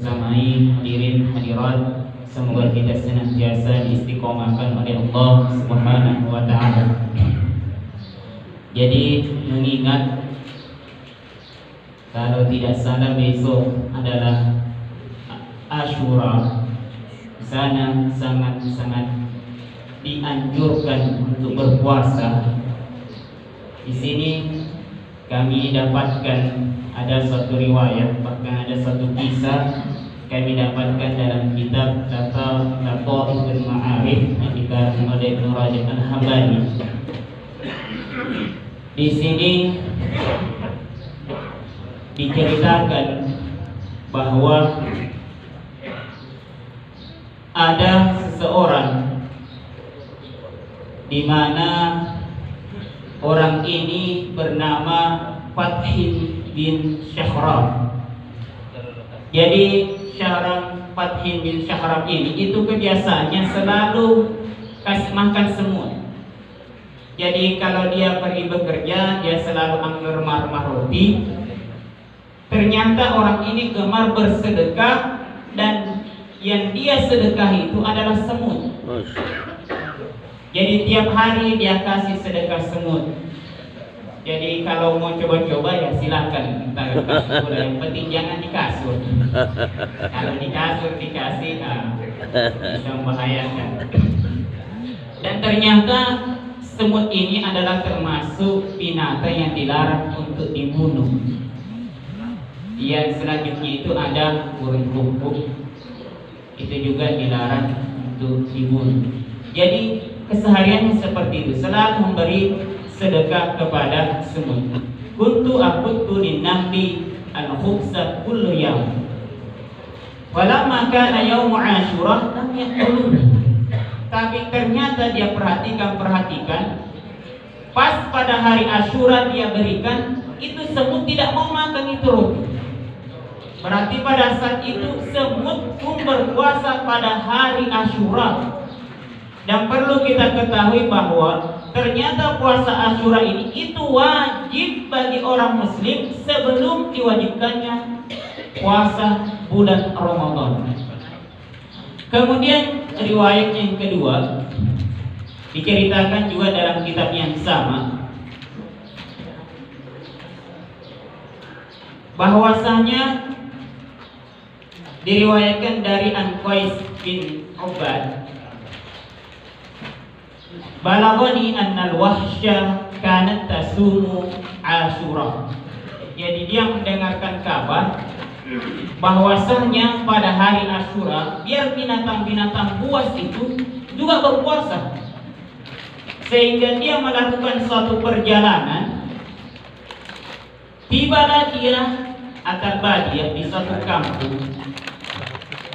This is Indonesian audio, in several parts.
Samai hadirin hadirat, semoga kita senantiasa diistiqomahkan oleh Allah Subhanahu wa taala. Jadi mengingat kalau tidak salah besok adalah Asyura, di sana sangat dianjurkan untuk berpuasa. Di sini kami dapatkan ada suatu riwayat, bahkan ada suatu kisah kami dapatkan dalam kitab Lataiful Ma'arif yang dikarang oleh Ibnu Rajab Al-Hambali. Di sini diceritakan bahwa ada seseorang di mana orang ini bernama Fathin bin Syahram. Jadi Fathin bin Syahram ini itu kebiasaannya selalu kasih makan semut. Jadi kalau dia pergi bekerja, dia selalu ambil remah-remah roti. Ternyata orang ini gemar bersedekah, dan yang dia sedekah itu adalah semut. Jadi tiap hari dia kasih sedekah semut. Jadi kalau mau coba-coba ya silakan, kita kasih pula. Yang penting jangan di kasur. Kalau di kasur dikasih, bisa membahayakan. Dan ternyata semut ini adalah termasuk binatang yang dilarang untuk dibunuh. Yang selanjutnya itu ada burung rumput, itu juga dilarang untuk dibunuh. Jadi kesehariannya seperti itu, selalu memberi sedekah kepada semut. Kuntu aqutu lin-nabi al-khubsa kullu yawm. Walamma kana yaumu Asyura lam yaqulu. Tapi ternyata dia perhatikan, pas pada hari Asyura dia berikan, itu semut tidak mau makan itu roti. Berarti pada saat itu semut pun berpuasa pada hari Asyura. Dan perlu kita ketahui bahwa ternyata puasa Asyura ini itu wajib bagi orang muslim sebelum diwajibkannya puasa bulan Ramadan. Kemudian riwayat yang kedua diceritakan juga dalam kitab yang sama, bahwasanya diriwayatkan dari An-Qais bin Ubad, balagani annal wahsya kanat tasumu Asyura. Jadi dia mendengarkan kabar bahwasanya pada hari Asyura biar binatang-binatang buas itu juga berpuasa, sehingga dia melakukan suatu perjalanan. Tibalah dia akan Badiah di suatu kampung.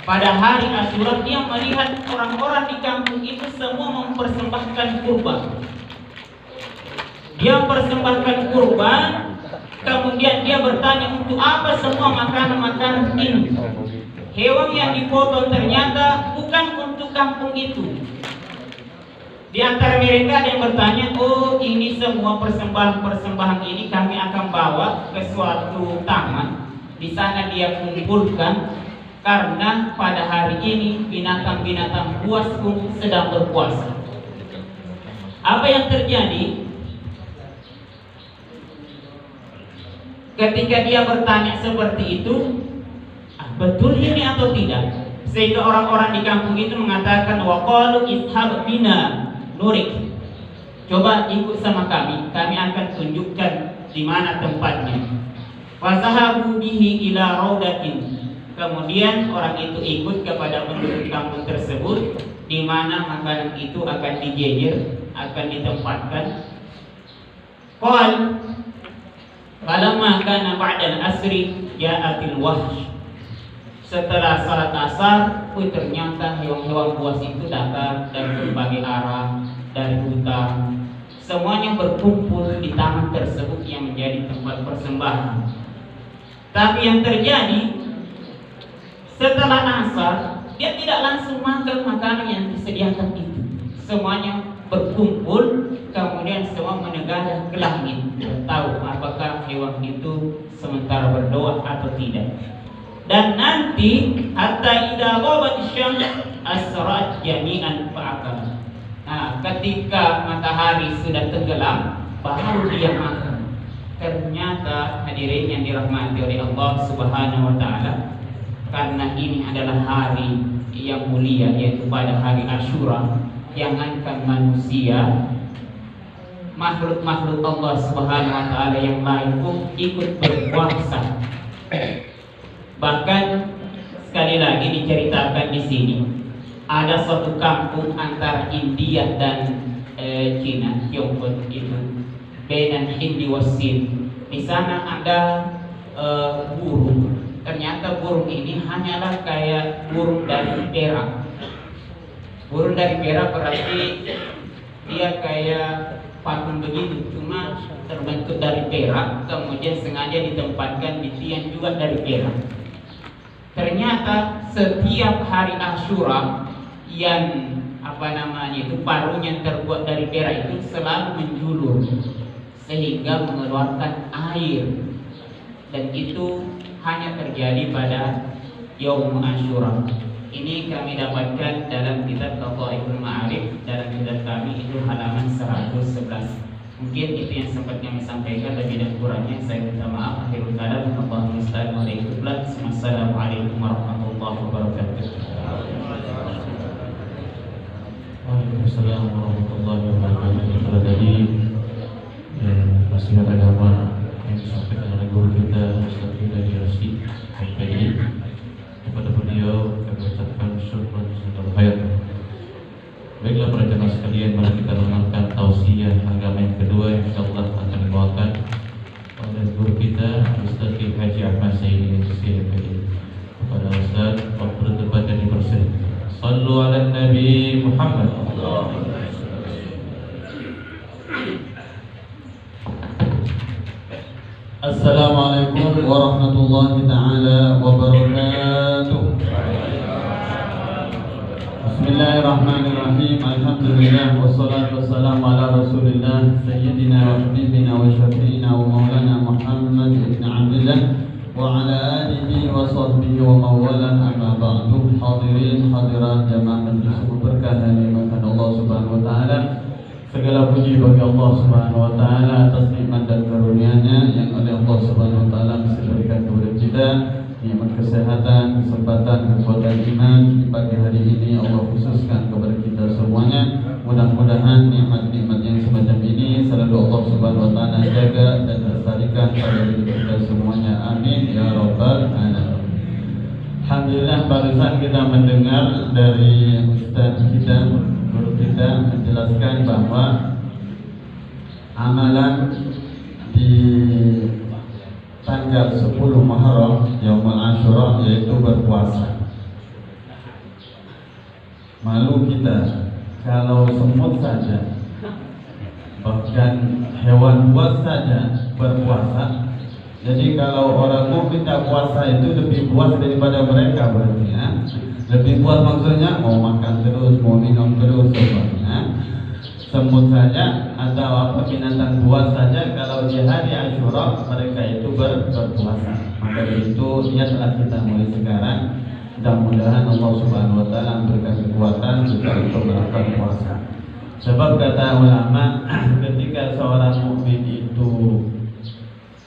Pada hari Asyura dia melihat orang-orang di kampung itu semua mempersembahkan kurban. Dia mempersembahkan kurban, kemudian dia bertanya untuk apa semua makanan-makanan ini. Hewan yang dipotong ternyata bukan untuk kampung itu. Di antara mereka ada yang bertanya, oh ini semua persembahan-persembahan ini kami akan bawa ke suatu taman. Di sana dia kumpulkan, karena pada hari ini binatang-binatang buas pun sedang berpuasa. Apa yang terjadi? Ketika dia bertanya seperti itu, betul ini atau tidak? Sehingga orang-orang di kampung itu mengatakan, waqalu ishab bina nurik. Coba ikut sama kami akan tunjukkan di mana tempatnya. Fazahabu bihi ila raudatin. Kemudian orang itu ikut kepada penduduk kampung tersebut, di mana makanan itu akan dijejer, akan ditempatkan. Qal falamma kana ba'dal asri ja'atil wahsh. Setelah salat asar, ternyata hewan-hewan buas itu datang dari berbagai arah, dari hutan. Semuanya berkumpul di taman tersebut yang menjadi tempat persembahan. Tapi yang terjadi, setelah asar, dia tidak langsung makan makanan yang disediakan itu. Semuanya berkumpul, kemudian semua menegadah ke langit, tahu apakah hewan itu sementara berdoa atau tidak. Dan nanti hatta idza ghabat syams asrat jami'an fa'akal. Nah, ketika matahari sudah tenggelam, baru dia makan. Ternyata hadirin yang dirahmati oleh Allah Subhanahu wa taala, karena ini adalah hari yang mulia, yaitu pada hari Asyura, jangankan manusia, makhluk-makhluk Allah Subhanahu wa taala yang lain pun ikut berpuasa. Bahkan sekali lagi diceritakan di sini, ada suatu kampung antara India dan Cina, Tiongkok itu, Benan Hindi Wasin. Di sana ada burung. Ternyata burung ini hanyalah kayak burung dari perak. Burung dari perak berarti dia kayak patung begitu, cuma terbentuk dari perak, kemudian sengaja ditempatkan di tiang juga dari perak. Ternyata setiap hari Asyura yang itu paruhnya terbuat dari perak itu selalu menjulur sehingga mengeluarkan air, dan itu hanya terjadi pada Yaum Asyura. Ini kami dapatkan dalam kitab Lataiful Ma'arif, dalam kitab kami itu halaman 111. Mungkin itu yang sempat kami sampaikan, lebih dan kurangnya saya minta maaf. Akhirul kalam, Allahumma shalli ala Muhammad. Assalamualaikum warahmatullahi wabarakatuh. Waalaikumsalam warahmatullahi wabarakatuh. Itulah tadi nasihat agama yang disampaikan oleh guru kita Ustaz Hidayat Rasyid MPI. Kepada beliau kami ucapkan syukur dan khair. Baiklah para jemaah sekalian, mari kita dengarkan tausiah agama yang kedua yang insyaallah akan dibawakan oleh guru kita Ustaz Haji Ahmad Sayyidi MPI. Kepada Ustaz, waktu tempatnya dipersilakan. Sallu ala Nabi Muhammad. Assalamualaikum warahmatullahi ta'ala wabarakatuh. Bismillahirrahmanirrahim. Alhamdulillah wassalatu wassalamu ala Rasulillah sayyidina wa habibina wa syafi'ina wa maulana Muhammad ibn Abdullah wa ala alihi wa sahbihi wa mawalan, amma ba'du. Hadirin hadirat jamaah majlis berkah dan nikmat Allah Subhanahu wa taala. Segala puji bagi Allah Subhanahu wa taala atas nikmat dan karunia-Nya yang oleh Allah Subhanahu wa taala bisa berikan kepada kita, nikmat kesehatan, kesempatan, kekuatan iman di pagi hari ini Allah khususkan kepada kita semuanya. Mudah-mudahan nikmat-nikmat yang semacam ini selalu Allah Subhanahu wa taala jaga dan lestarikan pada diri kita semuanya. Amin ya rabbal alamin. Alhamdulillah, barusan kita mendengar dari Ustaz kita, guru kita, menjelaskan bahwa amalan di tanggal 10 Muharram Yaumul Asyura yaitu berpuasa. Malu kita kalau semut saja, bahkan hewan buas saja berpuasa. Jadi kalau orang mukmin tak puasa itu lebih puas daripada mereka berarti ya. Lebih puas maksudnya mau makan terus, mau minum terus sebagainya. Semut saja atau apa binatang buas saja kalau di hari Asyura mereka itu berpuasa. Maka dari itu niatlah kita mulai sekarang. Mudah-mudahan Allah Subhanahu wa taala memberikan kekuatan kita untuk melakukan puasa. Sebab kata ulama, ketika seorang mukmin itu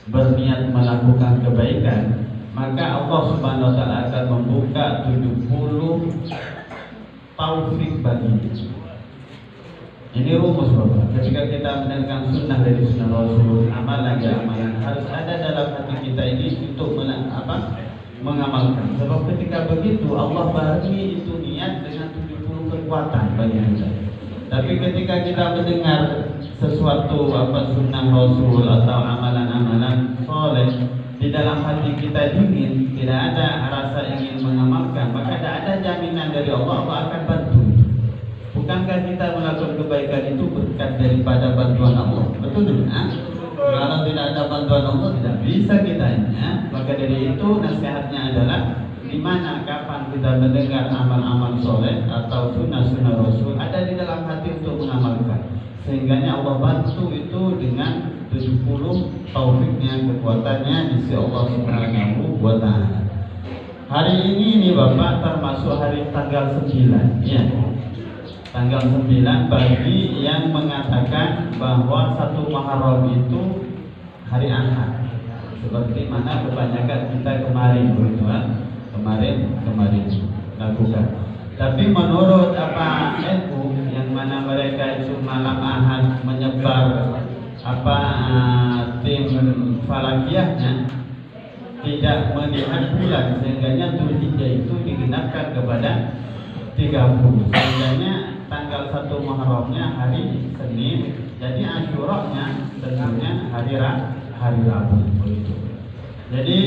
berniat melakukan kebaikan, maka Allah Subhanahu wa taala akan membuka 70 taufik baginya. Ini rumus Bapak. Ketika kita mendengarkan sunnah dari sunnah Rasul, amalan harus ada dalam hati kita ini untuk mengamalkan. Sebab ketika begitu Allah bagi itu niat dengan 70 kekuatan bagi kita. Tapi ketika kita mendengar sesuatu sunnah Rasul atau amalan-amalan soleh, di dalam hati kita dingin, tidak ada rasa ingin mengamalkan, maka tidak ada jaminan dari Allah akan bantu. Bukankah kita melakukan kebaikan itu berkat daripada bantuan Allah? Betul tidak? Kalau tidak ada bantuan Allah tidak bisa kita ya. Maka dari itu nasihatnya adalah di mana kapan kita mendengar amal-amal soleh atau sunnah-sunnah Rasul ada di dalam hati untuk mengamalkan, sehingganya Allah bantu itu dengan 70 taufiknya, kekuatannya di sisi Allah Subhanahu wa taala. Hari ini Bapak termasuk hari tanggal 9 ya. Tanggal 9 bagi yang mengatakan bahwa 1 Muharram itu hari Ahad. Seperti mana kebanyakan kita kemarin lakukan. Tapi menurut NU yang mana mereka itu malam Ahad menyebar tim falakiyahnya tidak melihat bulan, sehingga Dzulhijjah itu digenapkan kepada 30. Sehingga tanggal 1 Muharramnya hari Senin, jadi Asyuranya tentunya hari Rabu begitu. Jadi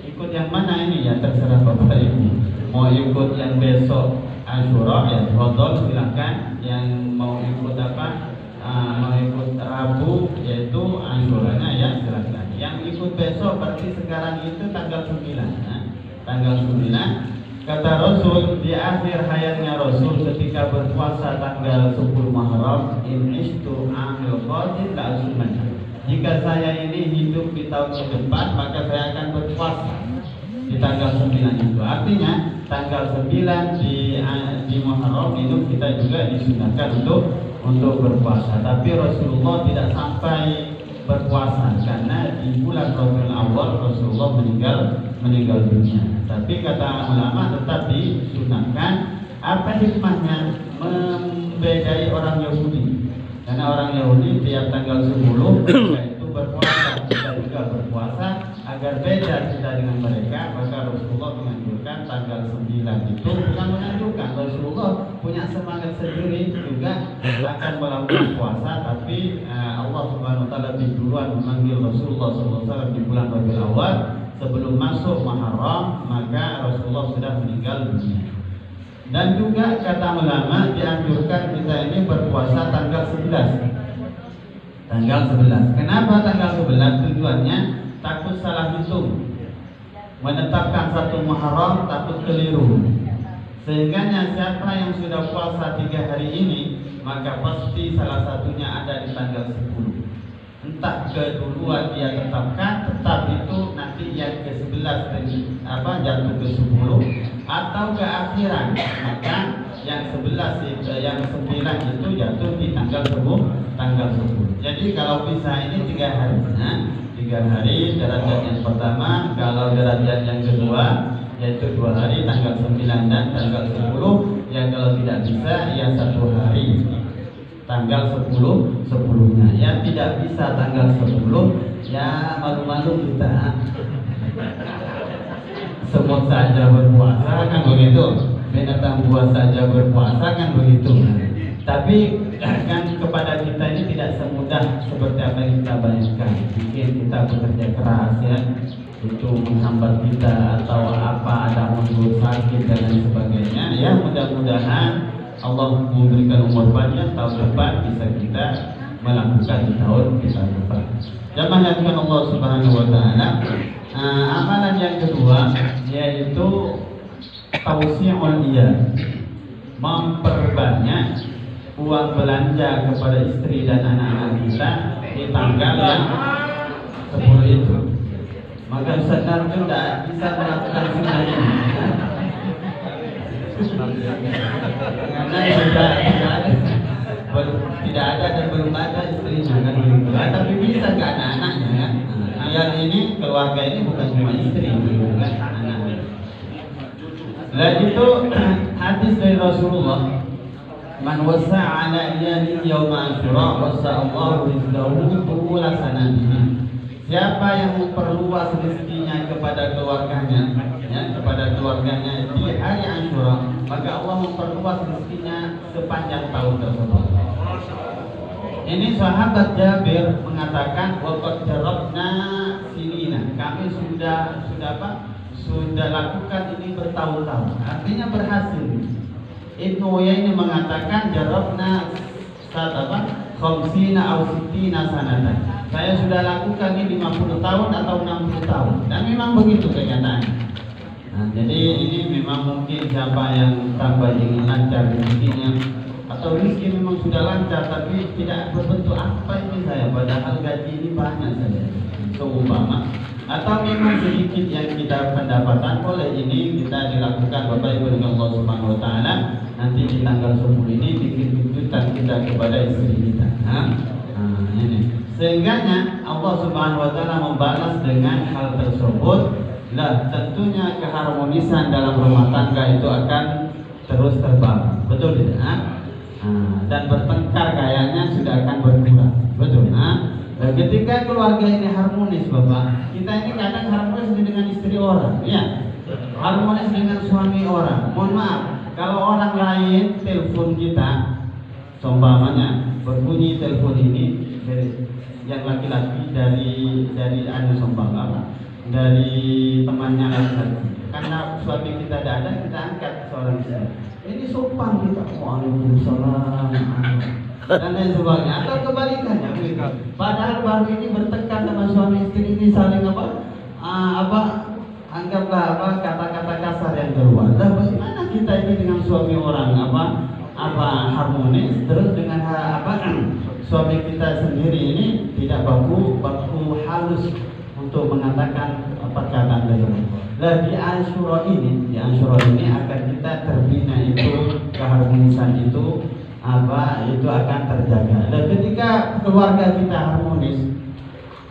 ikut yang mana ini ya terserah Bapak Ibu. Mau ikut yang besok Asyura ya tafadhol silakan. Yang mau ikut mau ikut Rabu yaitu Asyuranya ya silakan. Yang ikut besok berarti sekarang itu tanggal 9. Tanggal 9 kata Rasul di akhir hayatnya Rasul ketika berpuasa tanggal 10 Muharram, in istu amil qadim la asuman. Jika saya ini hidup di tahun ke depan maka saya akan berpuasa di tanggal 9 itu. Artinya tanggal 9 di Muharram itu kita juga disunahkan untuk berpuasa. Tapi Rasulullah tidak sampai berpuasa karena di bulan Rabiul Awal Rasulullah meninggal dunia. Tapi kata ulama tetap disunahkan. Apa hikmahnya? Membedai orang Yahudi. Karena orang Yahudi tiap tanggal 10 itu berpuasa, kita juga berpuasa. Agar beda kita dengan mereka, maka Rasulullah menganjurkan tanggal 9 itu. Bukan menganjurkan, Rasulullah punya semangat sendiri juga akan melakukan puasa. Tapi Allah Subhanahu wa taala lebih duluan memanggil Rasulullah SAW di bulan Rabiul Awal sebelum masuk Muharram, maka Rasulullah sudah meninggal dunia. Dan juga kata ulama dianjurkan kita ini berpuasa tanggal 11. Tanggal 11. Kenapa tanggal 11? Tujuannya takut salah hitung. Menetapkan 1 Muharram takut keliru. Sehingga siapa yang sudah puasa 3 hari ini, maka pasti salah satunya ada di tanggal 10. Entah keduluan dia tetapkan, tetap itu nanti yang ke-11 jatuh ke 10 atau ke akhiran, maka yang 11 yang 9 itu jatuh di tanggal 10. Jadi kalau bisa ini 3 hari. 3 hari derajat yang pertama, kalau derajat yang kedua yaitu 2 hari tanggal 9 dan tanggal 10. Ya kalau tidak bisa ya 1 hari tanggal 10-nya. Ya tidak bisa tanggal 10 ya malu-malu kita. Semut saja berpuasa kan begitu, binatang buas saja berpuasa kan begitu. Tapi kan kepada kita ini tidak semudah seperti apa yang kita bayangkan. Mungkin kita bekerja keras ya, itu menghambat kita atau ada mundur sakit dan lain sebagainya. Ya mudah-mudahan Allah memberikan umur panjang, tahun depan bisa kita melakukan di tahun depan. Jamaah yang Allah Subhanahu wa taala. Amalan yang kedua yaitu tausi'ul iyad, memperbanyak uang belanja kepada istri dan anak-anak kita di tanggal yang 10 itu. Maka Ustaz Narjun tidak bisa melakukan sunnah ini karena tidak ada dan belum ada istrinya kan begitu. Tapi bisa ke anak-anaknya kan. Yang ini keluarga ini bukan cuma istri, bukan anak-anak. Lalu itu hadis dari Rasulullah, man wasa'a ala iyalihi yawma Asyura wasa'allahu rizqahu tula sanatihi. Siapa yang memperluas rezekinya kepada keluarganya, di hari Asyura, maka Allah memperluas rezekinya sepanjang tahun tersebut. Ini sahabat Jabir mengatakan, waqad jarabna sinina. Kami sudah lakukan ini bertahun-tahun. Artinya berhasil. Ibnu Uyainah mengatakan jarabna khamsina aw sittina sanatan. Saya sudah lakukan ini 50 tahun atau 60 tahun. Dan memang begitu kenyataannya. Nah, jadi ini memang mungkin siapa yang tambah ingin lancar rezekinya atau rezeki memang sudah lancar tapi tidak berbentuk apa ini saya, padahal gaji ini banyak saja. Seumpama atau memang sedikit yang kita pendapatan, boleh ini kita dilakukan Bapak Ibu dengan Allah Subhanahu Wa Taala. Nanti di tanggal 10 ini bikin kejutan kita kepada istri kita. Ini sehingganya Allah Subhanahu Wa Taala membalas dengan hal tersebut. Lah tentunya keharmonisan dalam rumah tangga itu akan terus terbangun, betul tidak? Dan bertengkar kayaknya sudah akan berkurang, betul. Ketika keluarga ini harmonis, Bapak, kita ini kadang harmonis dengan istri orang, ya, harmonis dengan suami orang. Mohon maaf, kalau orang lain telepon kita, seumpamanya berbunyi telepon ini yang laki-laki dari anu seumpama dari temannya laki-laki, karena suami kita tidak ada, kita angkat seorang istri. Ini sopan kita, waalaikumsalam dan lain sebagainya, atau kebalikannya begitu. Padahal baru ini bertengkar sama suami istri ini saling anggaplah kata-kata kasar yang keluar. Nah, bagaimana kita ini dengan suami orang harmonis, terus dengan suami kita sendiri ini tidak baku halus untuk mengatakan perkataan tersebut. Nah, di Asyura ini akan kita terbina itu keharmonisan itu akan terjaga. Dan ketika keluarga kita harmonis,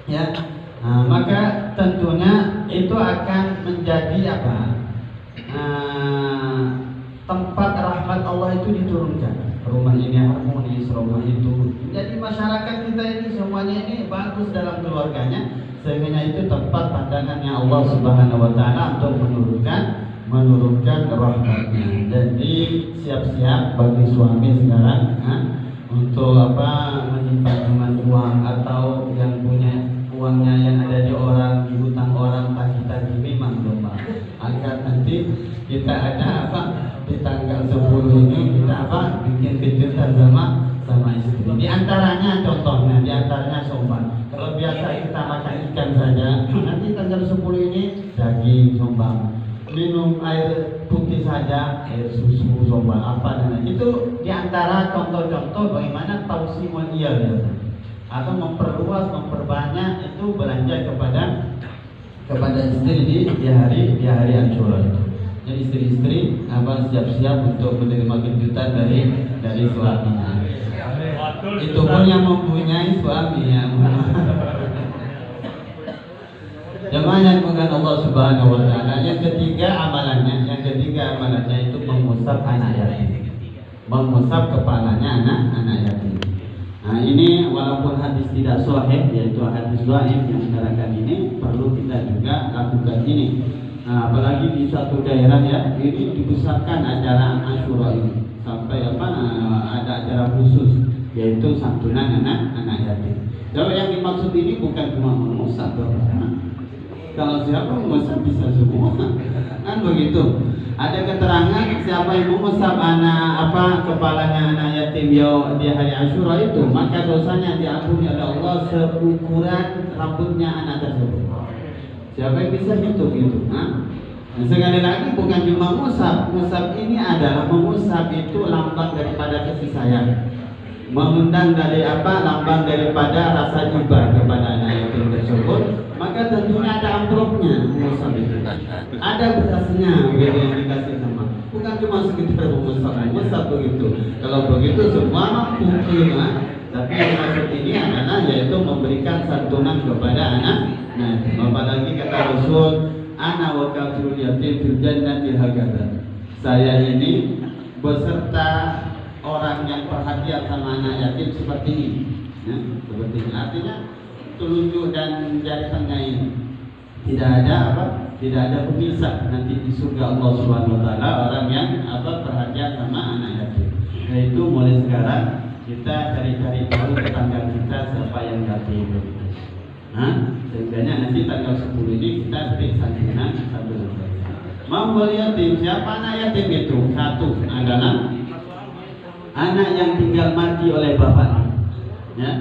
ya, maka tentunya itu akan menjadi tempat rahmat Allah itu diturunkan. Rumah ini harmonis, rumah itu. Jadi masyarakat kita ini semuanya ini bagus dalam keluarganya, sehingga itu tempat pandangannya Allah Subhanahu Wa Taala untuk menurunkan rahmatnya. Jadi siap-siap bagi suami sekarang untuk menyimpan uang atau yang punya uangnya yang ada di orang, di hutang orang, tagih-tagih memang Pak. Agar nanti kita ada di tanggal 10 ini kita bikin kejutan sama istri. Di antaranya contohnya, sombang. Kalau biasa kita makan ikan saja, nanti tanggal 10 ini daging sombang. Minum air putih saja, air susu sombang dan itu diantara contoh-contoh bagaimana tausimun iyal atau memperbanyak itu belanja kepada istri di hari Asyura itu. Jadi istri-istri siap-siap untuk menerima kejutan dari suaminya. Itu pun yang mempunyai suami ya. Jemaah yang mengandung Allah Subhanahu Wa Taala. Yang ketiga amalannya itu mengusap anak yatim, mengusap kepalanya anak yatim. Nah ini walaupun hadis tidak sahih, yaitu hadis dhaif yang menerangkan ini, perlu kita juga lakukan ini. Nah, apalagi di satu daerah ya, ini dibesarkan acara Asyura ini sampai ada acara khusus, yaitu santunan anak yatim. Kalau yang dimaksud ini bukan cuma mengusap, kalau siapa mengusap bisa semua, kan begitu. Ada keterangan siapa yang mengusap kepalanya anak yatim di hari Asyura itu, maka dosanya diampuni oleh Allah seukuran rambutnya anak tersebut. Siapa yang bisa hitung itu? Sekali lagi bukan cuma mengusap ini adalah mengusap itu lambang daripada kasih sayang, mengundang dari lambang daripada rasa iba kepada anak yatim tersebut. Maka tentunya ada amplopnya mengusap itu, ada berasnya yang dikasih sama, bukan cuma sekedar mengusap begitu. Kalau begitu semua mampu tapi yang maksud ini adalah yaitu memberikan santunan kepada anak. Nah, apalagi kata Rasul, ana wa kafirul yatim fil jannati hakadha. Saya ini beserta orang yang perhatian sama anak yatim seperti ini. Ya, seperti ini. Artinya telunjuk dan jari tengah ini tidak ada pemisah nanti di surga Allah Subhanahu Wa Taala orang yang perhatian sama anak yatim. Yaitu mulai sekarang kita cari-cari tahu tetangga kita siapa yang yatim. Sehingga nanti tanggal 10 ini kita beri santunan satu. Mau yatim, siapa anak yatim itu? Satu adalah anak yang tinggal mati oleh bapaknya. Ya.